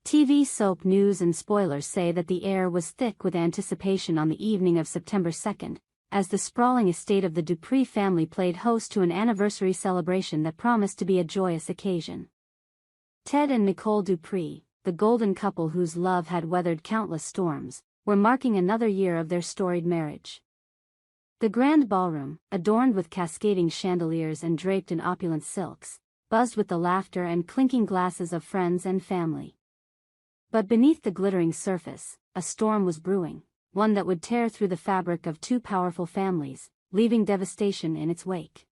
TV soap news and spoilers say that the air was thick with anticipation on the evening of September 2nd, as the sprawling estate of the Dupree family played host to an anniversary celebration that promised to be a joyous occasion. Ted and Nicole Dupree, the golden couple whose love had weathered countless storms, were marking another year of their storied marriage. The grand ballroom, adorned with cascading chandeliers and draped in opulent silks, buzzed with the laughter and clinking glasses of friends and family. But beneath the glittering surface, a storm was brewing, one that would tear through the fabric of two powerful families, leaving devastation in its wake.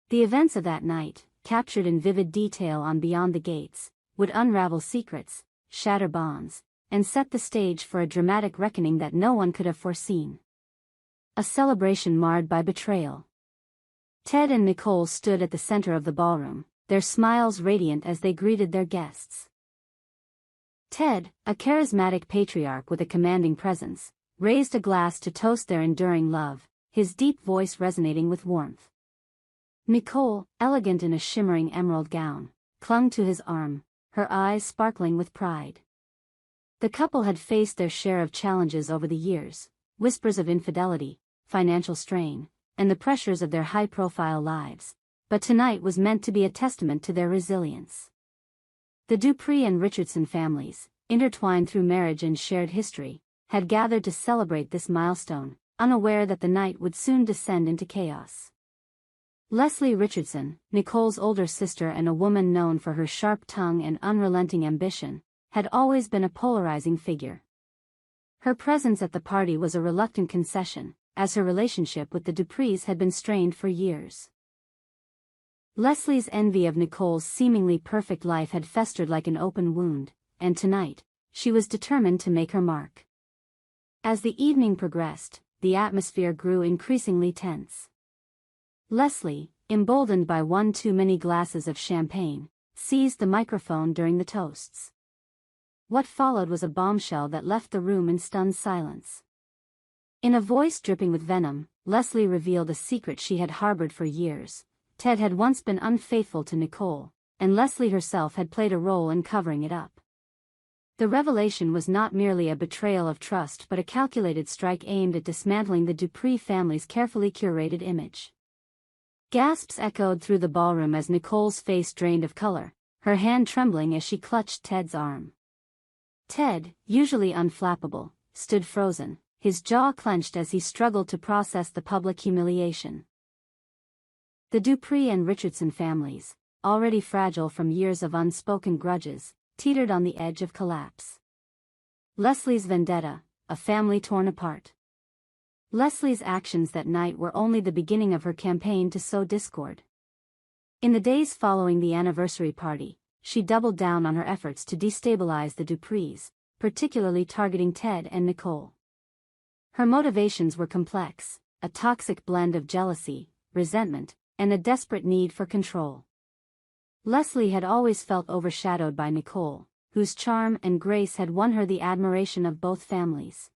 The events of that night, captured in vivid detail on Beyond the Gates, would unravel secrets, shatter bonds, and set the stage for a dramatic reckoning that no one could have foreseen. A celebration marred by betrayal. Ted and Nicole stood at the center of the ballroom, their smiles radiant as they greeted their guests. Ted, a charismatic patriarch with a commanding presence, raised a glass to toast their enduring love, his deep voice resonating with warmth. Nicole, elegant in a shimmering emerald gown, clung to his arm, her eyes sparkling with pride. The couple had faced their share of challenges over the years, whispers of infidelity, financial strain, and the pressures of their high-profile lives, but tonight was meant to be a testament to their resilience. The Dupree and Richardson families, intertwined through marriage and shared history, had gathered to celebrate this milestone, unaware that the night would soon descend into chaos. Leslie Richardson, Nicole's older sister and a woman known for her sharp tongue and unrelenting ambition, had always been a polarizing figure. Her presence at the party was a reluctant concession, as her relationship with the Duprees had been strained for years. Leslie's envy of Nicole's seemingly perfect life had festered like an open wound, and tonight, she was determined to make her mark. As the evening progressed, the atmosphere grew increasingly tense. Leslie, emboldened by one too many glasses of champagne, seized the microphone during the toasts. What followed was a bombshell that left the room in stunned silence. In a voice dripping with venom, Leslie revealed a secret she had harbored for years. Ted had once been unfaithful to Nicole, and Leslie herself had played a role in covering it up. The revelation was not merely a betrayal of trust but a calculated strike aimed at dismantling the Dupree family's carefully curated image. Gasps echoed through the ballroom as Nicole's face drained of color, her hand trembling as she clutched Ted's arm. Ted, usually unflappable, stood frozen, his jaw clenched as he struggled to process the public humiliation. The Dupree and Richardson families, already fragile from years of unspoken grudges, teetered on the edge of collapse. Leslie's vendetta, a family torn apart. Leslie's actions that night were only the beginning of her campaign to sow discord. In the days following the anniversary party, she doubled down on her efforts to destabilize the Duprees, particularly targeting Ted and Nicole. Her motivations were complex, a toxic blend of jealousy, resentment, and a desperate need for control. Leslie had always felt overshadowed by Nicole, whose charm and grace had won her the admiration of both families.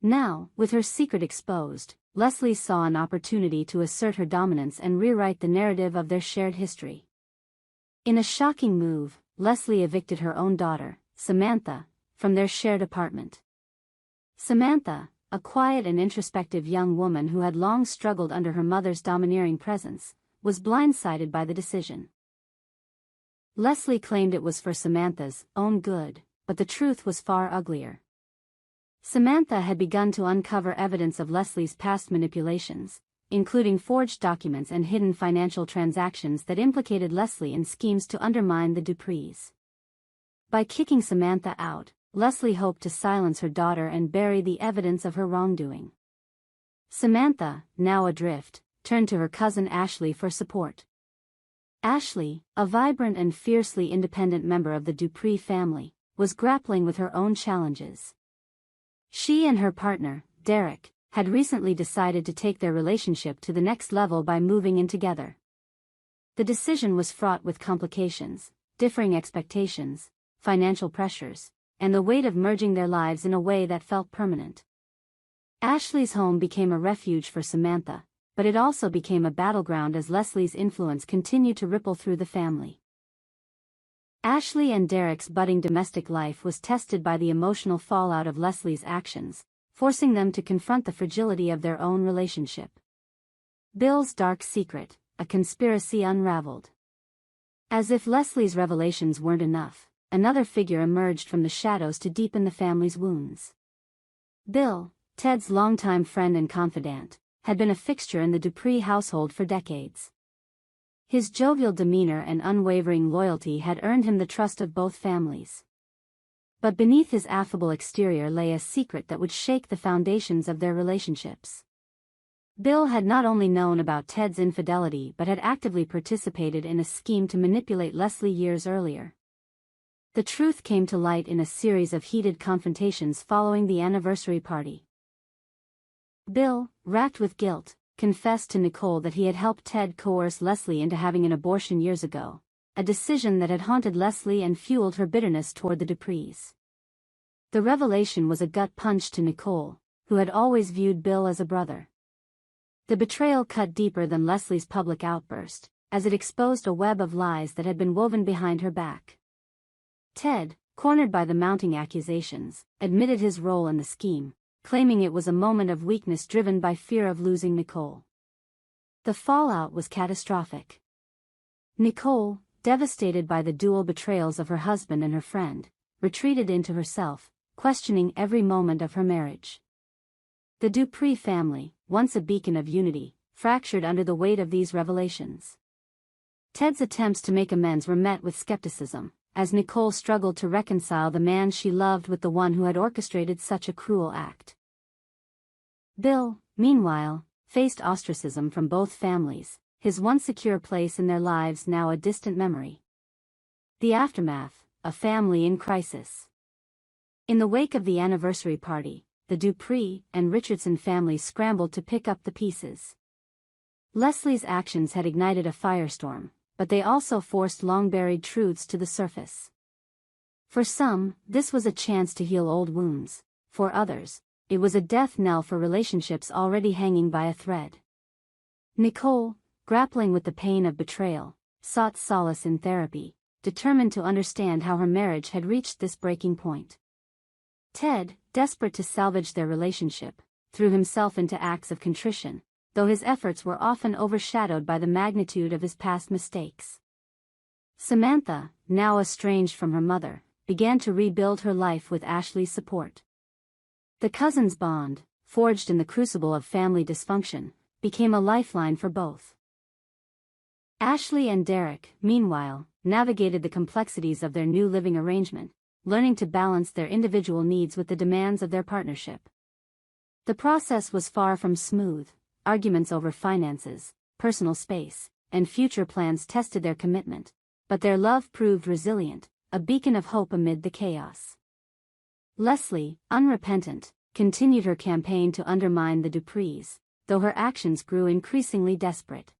Now, with her secret exposed, Leslie saw an opportunity to assert her dominance and rewrite the narrative of their shared history. In a shocking move, Leslie evicted her own daughter, Samantha, from their shared apartment. Samantha, a quiet and introspective young woman who had long struggled under her mother's domineering presence, was blindsided by the decision. Leslie claimed it was for Samantha's own good, but the truth was far uglier. Samantha had begun to uncover evidence of Leslie's past manipulations, including forged documents and hidden financial transactions that implicated Leslie in schemes to undermine the Duprees. By kicking Samantha out, Leslie hoped to silence her daughter and bury the evidence of her wrongdoing. Samantha, now adrift, turned to her cousin Ashley for support. Ashley, a vibrant and fiercely independent member of the Dupree family, was grappling with her own challenges. She and her partner, Derek, had recently decided to take their relationship to the next level by moving in together. The decision was fraught with complications, differing expectations, financial pressures, and the weight of merging their lives in a way that felt permanent. Ashley's home became a refuge for Samantha, but it also became a battleground as Leslie's influence continued to ripple through the family. Ashley and Derek's budding domestic life was tested by the emotional fallout of Leslie's actions, forcing them to confront the fragility of their own relationship. Bill's dark secret, a conspiracy unraveled. As if Leslie's revelations weren't enough, another figure emerged from the shadows to deepen the family's wounds. Bill, Ted's longtime friend and confidant, had been a fixture in the Dupree household for decades. His jovial demeanor and unwavering loyalty had earned him the trust of both families. But beneath his affable exterior lay a secret that would shake the foundations of their relationships. Bill had not only known about Ted's infidelity but had actively participated in a scheme to manipulate Leslie years earlier. The truth came to light in a series of heated confrontations following the anniversary party. Bill, racked with guilt, confessed to Nicole that he had helped Ted coerce Leslie into having an abortion years ago, a decision that had haunted Leslie and fueled her bitterness toward the Duprees. The revelation was a gut punch to Nicole, who had always viewed Bill as a brother. The betrayal cut deeper than Leslie's public outburst, as it exposed a web of lies that had been woven behind her back. Ted, cornered by the mounting accusations, admitted his role in the scheme, claiming it was a moment of weakness driven by fear of losing Nicole. The fallout was catastrophic. Nicole, devastated by the dual betrayals of her husband and her friend, retreated into herself, questioning every moment of her marriage. The Dupree family, once a beacon of unity, fractured under the weight of these revelations. Ted's attempts to make amends were met with skepticism, as Nicole struggled to reconcile the man she loved with the one who had orchestrated such a cruel act. Bill, meanwhile, faced ostracism from both families, his once secure place in their lives now a distant memory. The aftermath, a family in crisis. In the wake of the anniversary party, the Dupree and Richardson families scrambled to pick up the pieces. Leslie's actions had ignited a firestorm, but they also forced long-buried truths to the surface. For some, this was a chance to heal old wounds. For others, it was a death knell for relationships already hanging by a thread. Nicole, grappling with the pain of betrayal, sought solace in therapy, determined to understand how her marriage had reached this breaking point. Ted, desperate to salvage their relationship, threw himself into acts of contrition, though his efforts were often overshadowed by the magnitude of his past mistakes. Samantha, now estranged from her mother, began to rebuild her life with Ashley's support. The cousins' bond, forged in the crucible of family dysfunction, became a lifeline for both. Ashley and Derek, meanwhile, navigated the complexities of their new living arrangement, learning to balance their individual needs with the demands of their partnership. The process was far from smooth. Arguments over finances, personal space, and future plans tested their commitment, but their love proved resilient, a beacon of hope amid the chaos. Leslie, unrepentant, continued her campaign to undermine the Duprees, though her actions grew increasingly desperate.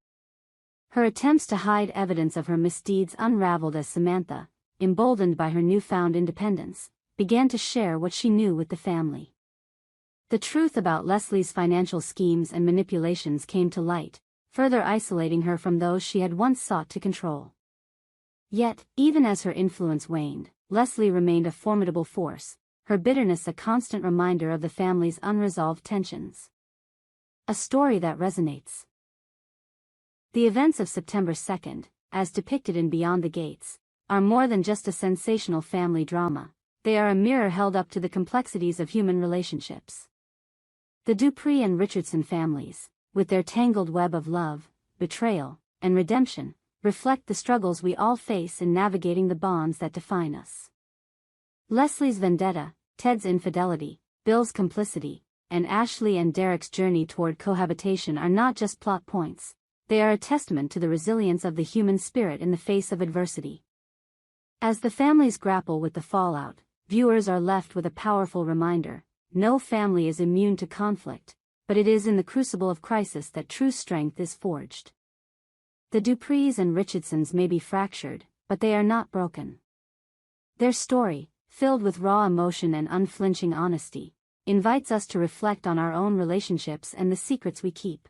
Her attempts to hide evidence of her misdeeds unraveled as Samantha, emboldened by her newfound independence, began to share what she knew with the family. The truth about Leslie's financial schemes and manipulations came to light, further isolating her from those she had once sought to control. Yet, even as her influence waned, Leslie remained a formidable force, her bitterness a constant reminder of the family's unresolved tensions. A story that resonates. The events of September 2nd, as depicted in Beyond the Gates, are more than just a sensational family drama. They are a mirror held up to the complexities of human relationships. The Dupree and Richardson families, with their tangled web of love, betrayal, and redemption, reflect the struggles we all face in navigating the bonds that define us. Leslie's vendetta, Ted's infidelity, Bill's complicity, and Ashley and Derek's journey toward cohabitation are not just plot points, they are a testament to the resilience of the human spirit in the face of adversity. As the families grapple with the fallout, viewers are left with a powerful reminder: no family is immune to conflict, but it is in the crucible of crisis that true strength is forged. The Duprees and Richardsons may be fractured, but they are not broken. Their story, filled with raw emotion and unflinching honesty, invites us to reflect on our own relationships and the secrets we keep.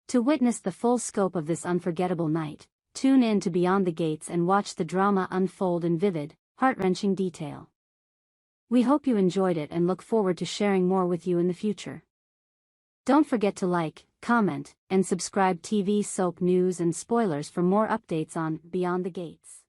To witness the full scope of this unforgettable night, Tune in to Beyond the Gates and watch the drama unfold in vivid, heart-wrenching detail. We hope you enjoyed it and look forward to sharing more with you in the future. Don't forget to like, comment, and subscribe TV soap news and spoilers for more updates on Beyond the Gates.